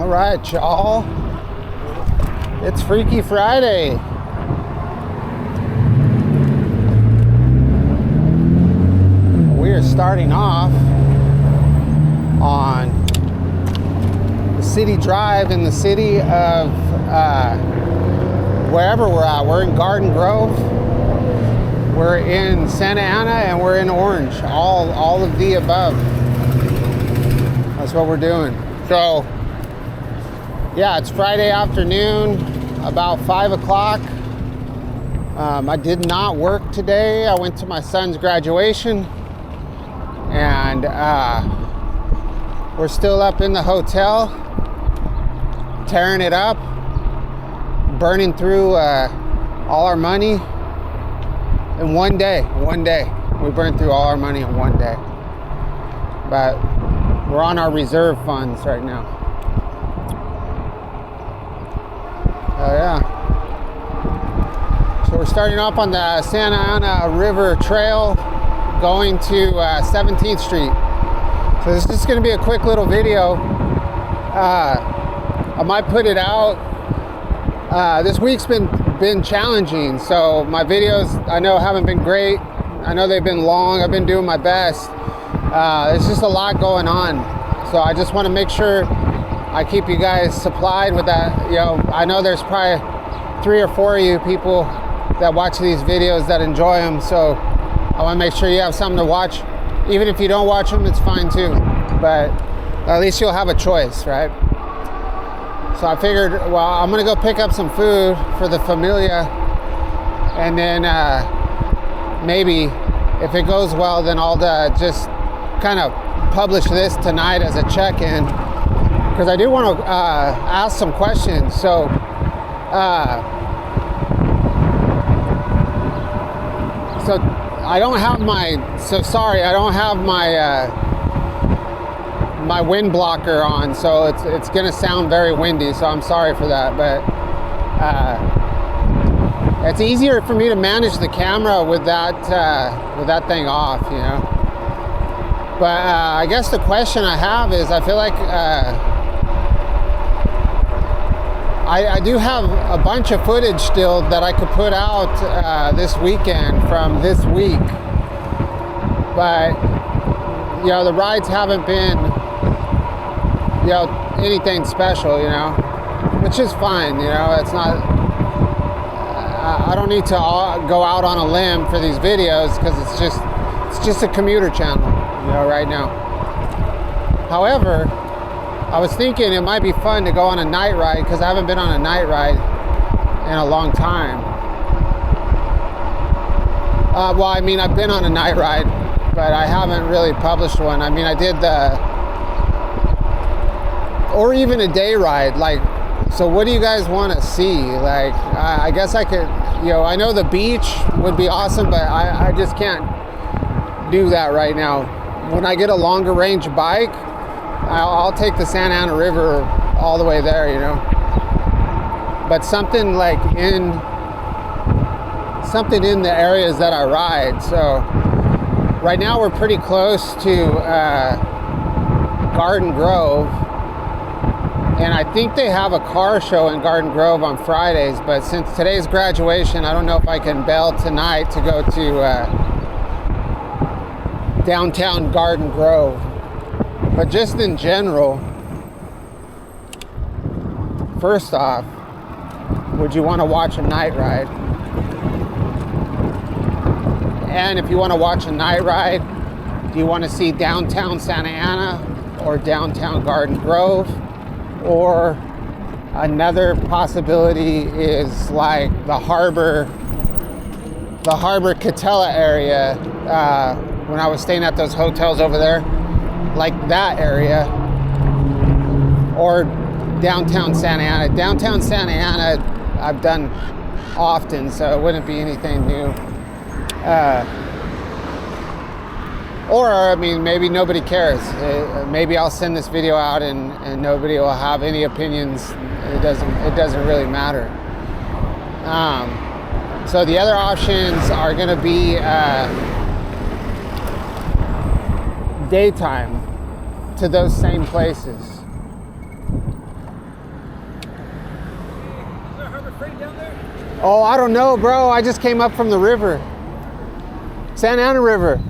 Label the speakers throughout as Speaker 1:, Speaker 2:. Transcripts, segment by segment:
Speaker 1: All right, y'all. It's Freaky Friday. We are starting off on the city drive in the city of wherever we're at. We're in Garden Grove, we're in Santa Ana, and we're in Orange. All of the above. That's what we're doing. So yeah, it's Friday afternoon, about 5 o'clock. I did not work today. I went to my son's graduation, and we're still up in the hotel, tearing it up, burning through all our money in one day. We burned through all our money in one day. But we're on our reserve funds right now. Oh yeah. So we're starting off on the Santa Ana River Trail, going to 17th Street. So this is going to be a quick little video. I might put it out. This week's been challenging, so my videos I know haven't been great. I know they've been long. I've been doing my best. There's just a lot going on, so I just want to make sure I keep you guys supplied with that. You know, I know there's probably 3 or 4 of you people that watch these videos that enjoy them, so I want to make sure you have something to watch. Even if you don't watch them, it's fine too, but at least you'll have a choice, right? So I figured, well, I'm gonna go pick up some food for the familia, and then maybe if it goes well, then I'll just kind of publish this tonight as a check-in, because I do want to ask some questions. So I don't have my my wind blocker on, so it's gonna sound very windy, so I'm sorry for that, but it's easier for me to manage the camera with that thing off, you know. But I guess the question I have is, I feel like I do have a bunch of footage still that I could put out this weekend from this week, but you know, the rides haven't been, you know, anything special, you know, which is fine, you know. It's not, I don't need to go out on a limb for these videos, because it's just a commuter channel, you know, right now. However, I was thinking it might be fun to go on a night ride, because I haven't been on a night ride in a long time. Well, I mean, I've been on a night ride, but I haven't really published one. I mean, I did or even a day ride. Like, so what do you guys want to see? Like, I guess I could, you know, I know the beach would be awesome, but I just can't do that right now. When I get a longer range bike, I'll take the Santa Ana River all the way there, you know. But something like in the areas that I ride. So right now we're pretty close to Garden Grove, and I think they have a car show in Garden Grove on Fridays, but since today's graduation, I don't know if I can bail tonight to go to downtown Garden Grove. But just in general, first off, would you want to watch a night ride? And if you want to watch a night ride, do you want to see downtown Santa Ana or downtown Garden Grove? Or another possibility is like the Harbor Catella area, when I was staying at those hotels over there, like that area, or downtown Santa Ana. Downtown Santa Ana I've done often, so it wouldn't be anything new. Or, I mean, maybe nobody cares. Maybe I'll send this video out and nobody will have any opinions. It doesn't really matter. So the other options are going to be daytime to those same places. Oh, I don't know, bro. I just came up from the river. Santa Ana River.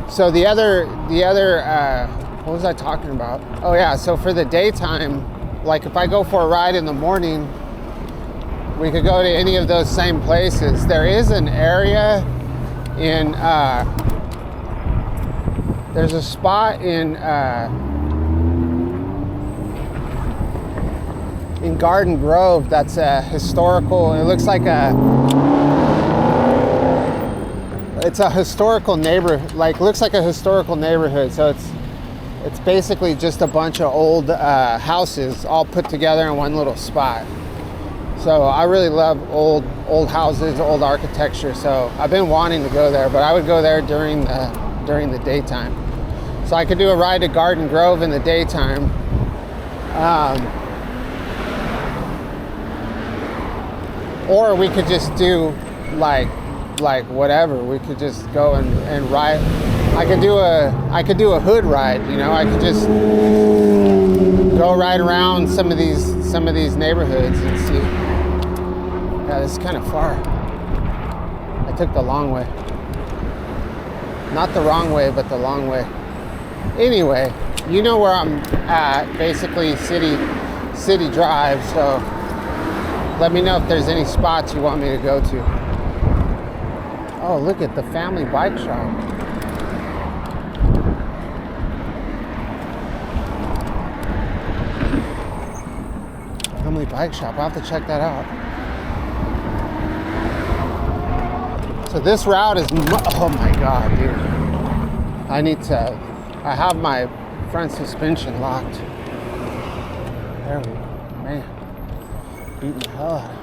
Speaker 1: So the other, what was I talking about? Oh yeah, so for the daytime, like if I go for a ride in the morning, we could go to any of those same places. There is an area in, there's a spot in Garden Grove that's a historical, it looks like it's a historical neighborhood, looks like a historical neighborhood. So it's basically just a bunch of old houses all put together in one little spot. So I really love old houses, old architecture. So I've been wanting to go there, but I would go there during the daytime. So I could do a ride to Garden Grove in the daytime. Or we could just do like whatever. We could just go and ride. I could do a hood ride, you know. I could just go ride around some of these neighborhoods and see. Yeah, this is kind of far. I took the long way. Not the wrong way, but the long way. Anyway, you know where I'm at, basically City Drive, so let me know if there's any spots you want me to go to. Oh, look at the family bike shop. Family bike shop, I'll have to check that out. So this route is, oh my God, dude. I have my front suspension locked. There we go, man. Beating the hell out of it.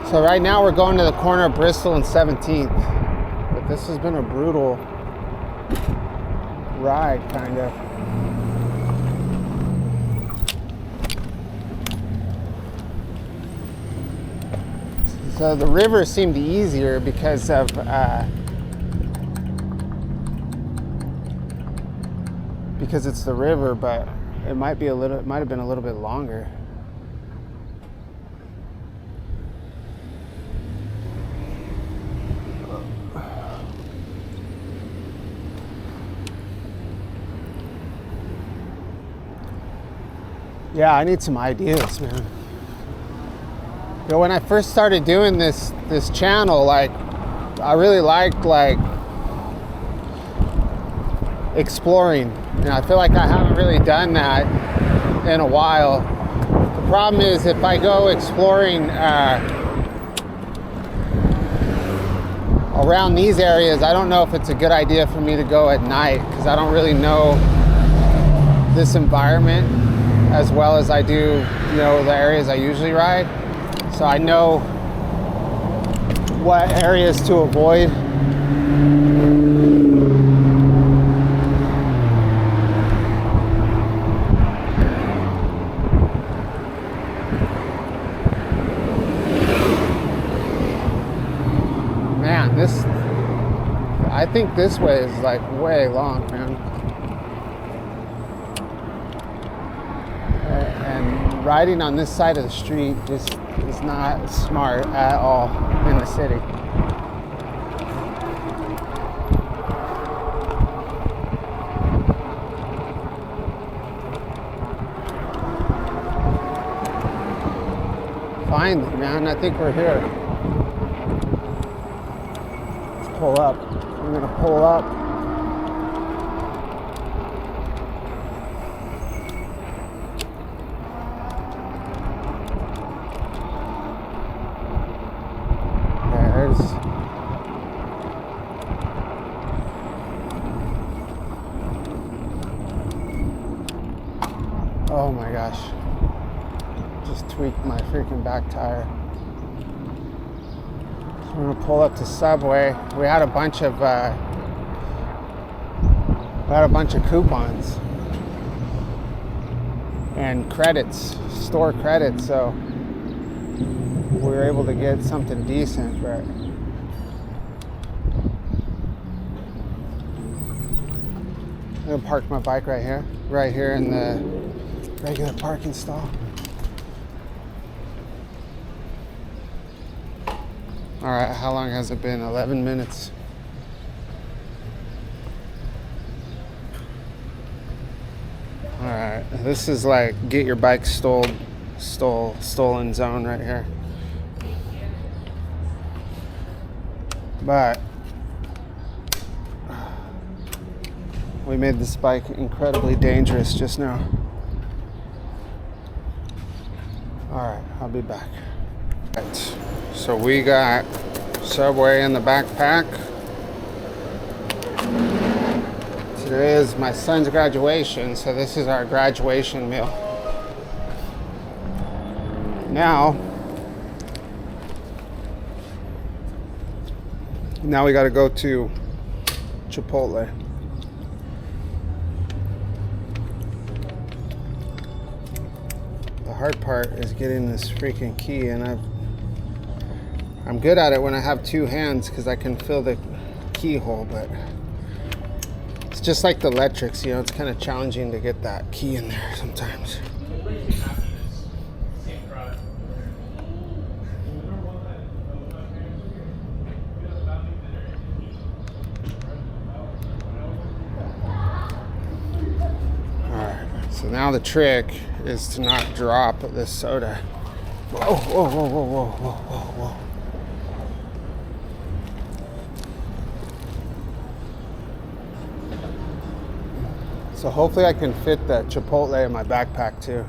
Speaker 1: So right now we're going to the corner of Bristol and 17th. But this has been a brutal ride, kind of. So the river seemed easier because of because it's the river, but it might have been a little bit longer. Yeah, I need some ideas, man. You know, when I first started doing this channel, I really liked exploring. And I feel like I haven't really done that in a while. The problem is if I go exploring around these areas, I don't know if it's a good idea for me to go at night because I don't really know this environment as well as I do, you know, the areas I usually ride. So I know what areas to avoid. Man, I think this way is like way long, man. And riding on this side of the street just is not smart at all in the city. Finally, man, I think we're here. Let's pull up. We're gonna pull up. Oh my gosh. Just tweaked my freaking back tire. So we're gonna pull up to Subway. We had a bunch of coupons and credits, store credits, so we were able to get something decent, but gonna park my bike right here in the regular parking stall. All right, how long has it been? 11 minutes. All right, this is like get your bike stolen zone right here. But we made this bike incredibly dangerous just now. All right, I'll be back. All right, so we got Subway in the backpack. Today is my son's graduation, so this is our graduation meal. Now we got to go to Chipotle. The hard part is getting this freaking key, and I'm good at it when I have two hands because I can feel the keyhole, but it's just like the electrics, you know, it's kind of challenging to get that key in there sometimes. So now the trick is to not drop this soda. Whoa, whoa, whoa, whoa, whoa, whoa, whoa, whoa. So hopefully I can fit that Chipotle in my backpack too.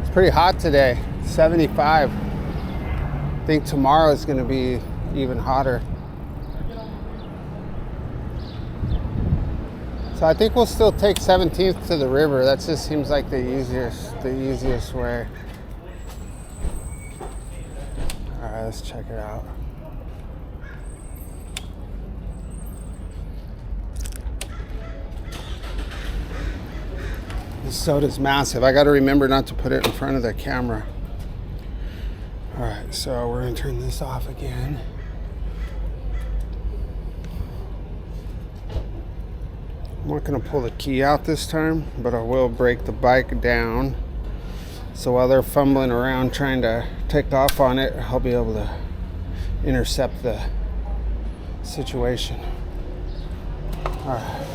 Speaker 1: It's pretty hot today, 75. I think tomorrow is gonna be even hotter. So I think we'll still take 17th to the river. That just seems like the easiest way. All right, let's check it out. This soda's massive. I got to remember not to put it in front of the camera. All right, so we're gonna turn this off again. I'm not going to pull the key out this time, but I will break the bike down. So while they're fumbling around trying to take off on it, I'll be able to intercept the situation. All right.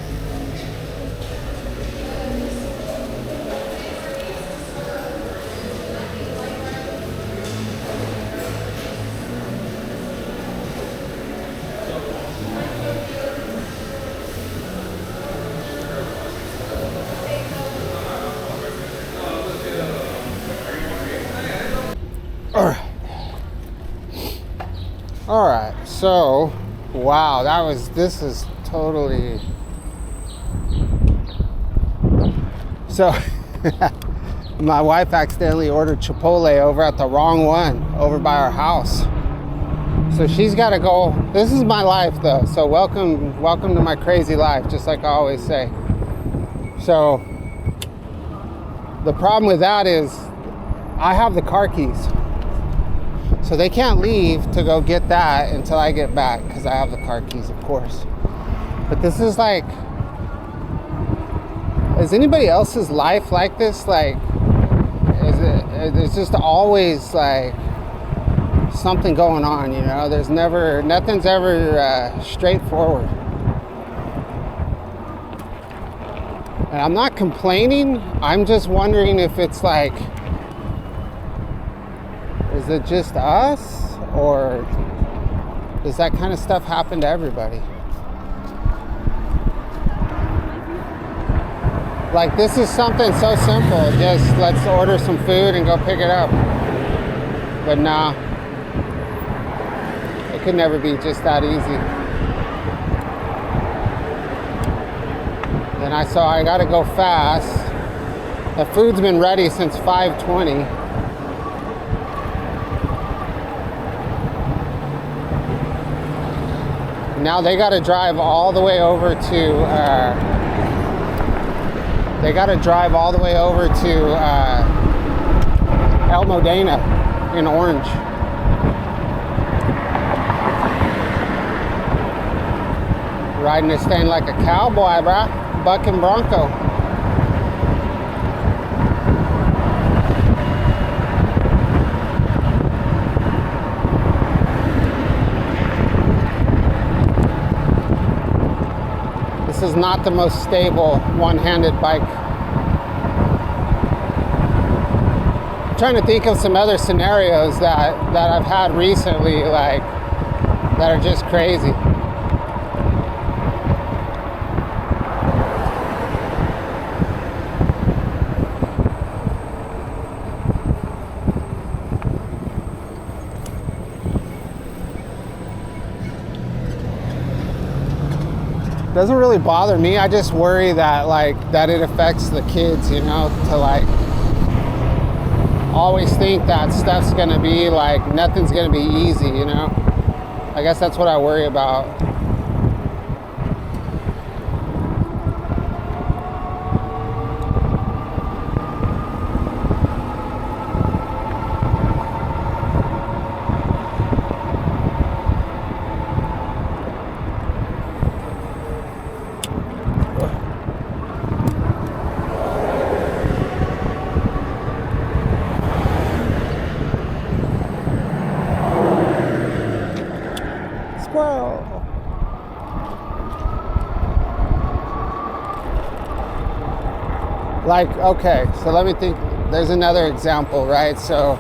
Speaker 1: All right, so wow, this is totally so my wife accidentally ordered Chipotle over at the wrong one over by our house, so she's got to go. This is my life though, so welcome to my crazy life, just like I always say. So the problem with that is I have the car keys. So they can't leave to go get that until I get back because I have the car keys, of course. But this is like, is anybody else's life like this? Like, it's just always like something going on, you know? Nothing's ever straightforward. And I'm not complaining. I'm just wondering if it's like, is it just us, or does that kind of stuff happen to everybody? Like, this is something so simple, just let's order some food and go pick it up. But nah, it could never be just that easy. And I gotta go fast. The food's been ready since 5:20. Now they got to drive all the way over to El Modena in Orange. Riding this thing like a cowboy, bruh. Bucking bronco. This is not the most stable one-handed bike. I'm trying to think of some other scenarios that I've had recently, like, that are just crazy. Doesn't really bother me. I just worry that, like, that it affects the kids, you know, to, like, always think that stuff's gonna be, like, nothing's gonna be easy, you know. I guess that's what I worry about. Squirrel. Like, okay, so let me think. There's another example, right? So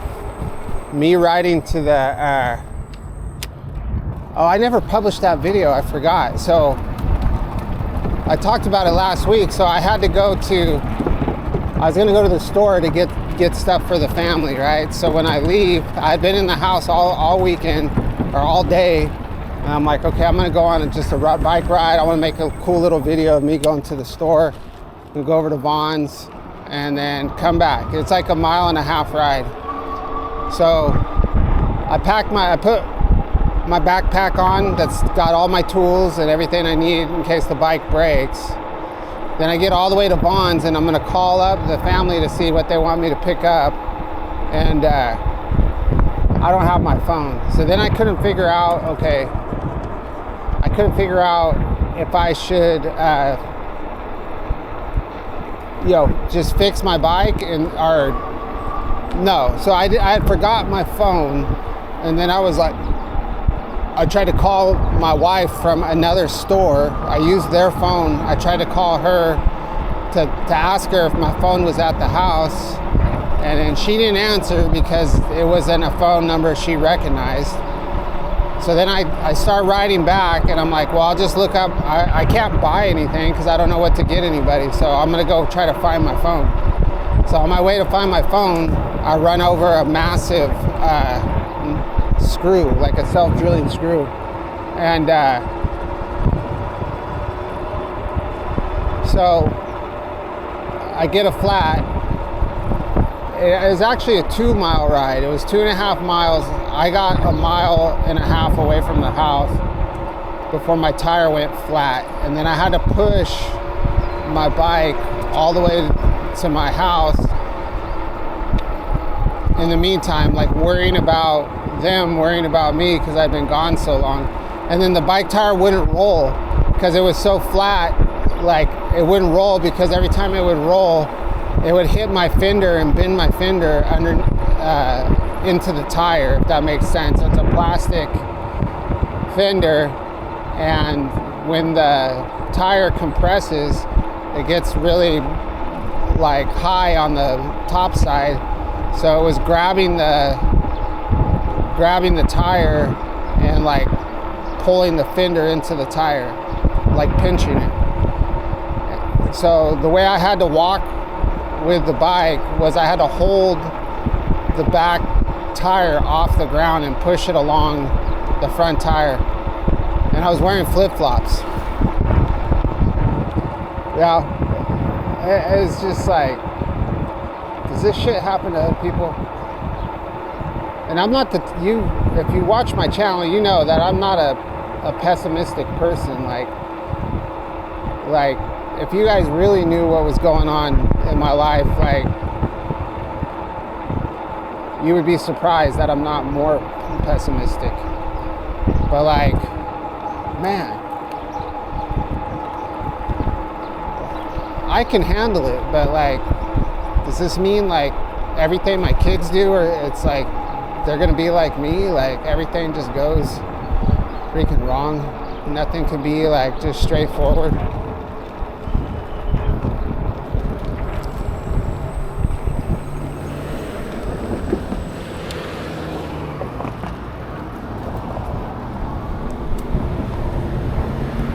Speaker 1: me riding to the oh, I never published that video, I forgot. So I talked about it last week. So I had to go to, I was gonna go to the store to get stuff for the family, right? So when I leave, I'd been in the house all weekend or all day. And I'm like, okay, I'm gonna go on just a bike ride. I wanna make a cool little video of me going to the store and go over to Vaughn's and then come back. It's like a 1.5 mile ride. So I put my backpack on that's got all my tools and everything I need in case the bike breaks. Then I get all the way to Vaughn's and I'm gonna call up the family to see what they want me to pick up. And I don't have my phone. So then I couldn't figure out, okay, if I should, just fix my bike or no. So I had forgot my phone, and then I was like, I tried to call my wife from another store. I used their phone. I tried to call her to ask her if my phone was at the house, and then she didn't answer because it wasn't a phone number she recognized. So then I start riding back and I'm like, well, I'll just look up. I can't buy anything because I don't know what to get anybody. So I'm gonna go try to find my phone. So on my way to find my phone, I run over a massive screw, like a self-drilling screw. And so I get a flat. It was actually a 2-mile ride. It was 2.5 miles. I got 1.5 miles away from the house before my tire went flat. And then I had to push my bike all the way to my house. In the meantime, like worrying about me because I'd been gone so long. And then the bike tire wouldn't roll because it was so flat. Like it wouldn't roll because every time it would roll, it would hit my fender and bend my fender under into the tire, if that makes sense. It's a plastic fender, and when the tire compresses, it gets really like high on the top side. So it was grabbing the tire and like pulling the fender into the tire, like pinching it. So the way I had to walk with the bike was I had to hold the back tire off the ground and push it along the front tire. And I was wearing flip-flops. Yeah, it's just like, does this shit happen to other people? And I'm not if you watch my channel, you know that I'm not a pessimistic person. Like if you guys really knew what was going on in my life, like, you would be surprised that I'm not more pessimistic. But like, man, I can handle it, but like, does this mean like everything my kids do, or it's like they're gonna be like me? Like everything just goes freaking wrong. Nothing can be like just straightforward.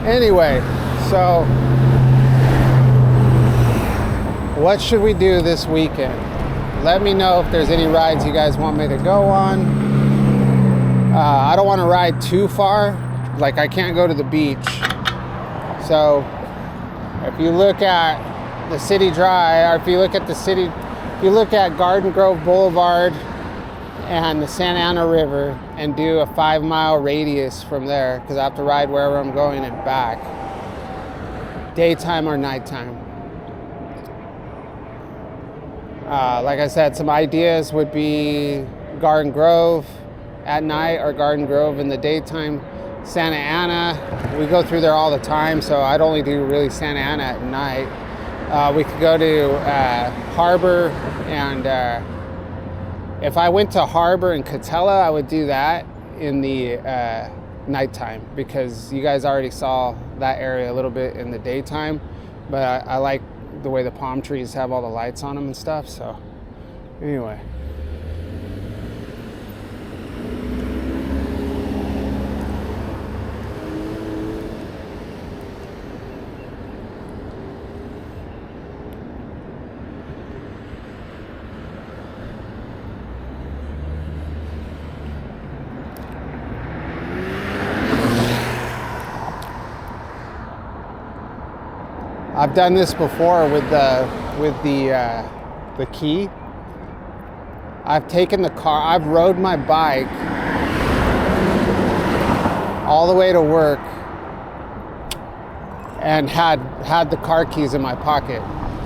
Speaker 1: Anyway, so what should we do this weekend? Let me know if there's any rides you guys want me to go on. I don't want to ride too far. Like I can't go to the beach. So if you look at the city dry, or if you look at Garden Grove Boulevard and the Santa Ana River, and do a 5-mile radius from there, because I have to ride wherever I'm going and back, daytime or nighttime. Like I said, some ideas would be Garden Grove at night or Garden Grove in the daytime. Santa Ana, we go through there all the time, so I'd only do really Santa Ana at night. We could go to Harbor, and if I went to Harbor and Catella, I would do that in the nighttime, because you guys already saw that area a little bit in the daytime, but I like the way the palm trees have all the lights on them and stuff. So anyway. I've done this before with the key. I've taken the car, I've rode my bike all the way to work and had the car keys in my pocket.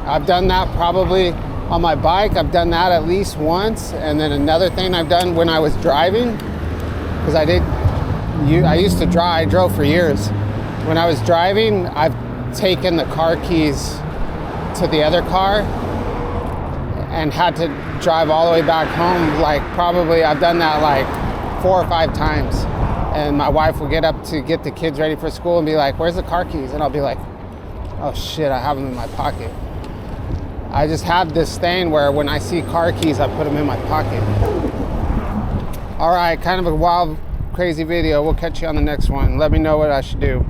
Speaker 1: I've done that probably on my bike. I've done that at least once. And then another thing I've done when I was driving, because I used to drive, I drove for years. When I was driving, I've taken the car keys to the other car and had to drive all the way back home. Like probably I've done that like 4 or 5 times, and my wife will get up to get the kids ready for school and be like, "Where's the car keys?" And I'll be like, "Oh shit, I have them in my pocket." I just have this thing where when I see car keys, I put them in my pocket. All right, kind of a wild, crazy video. We'll catch you on the next one. Let me know what I should do.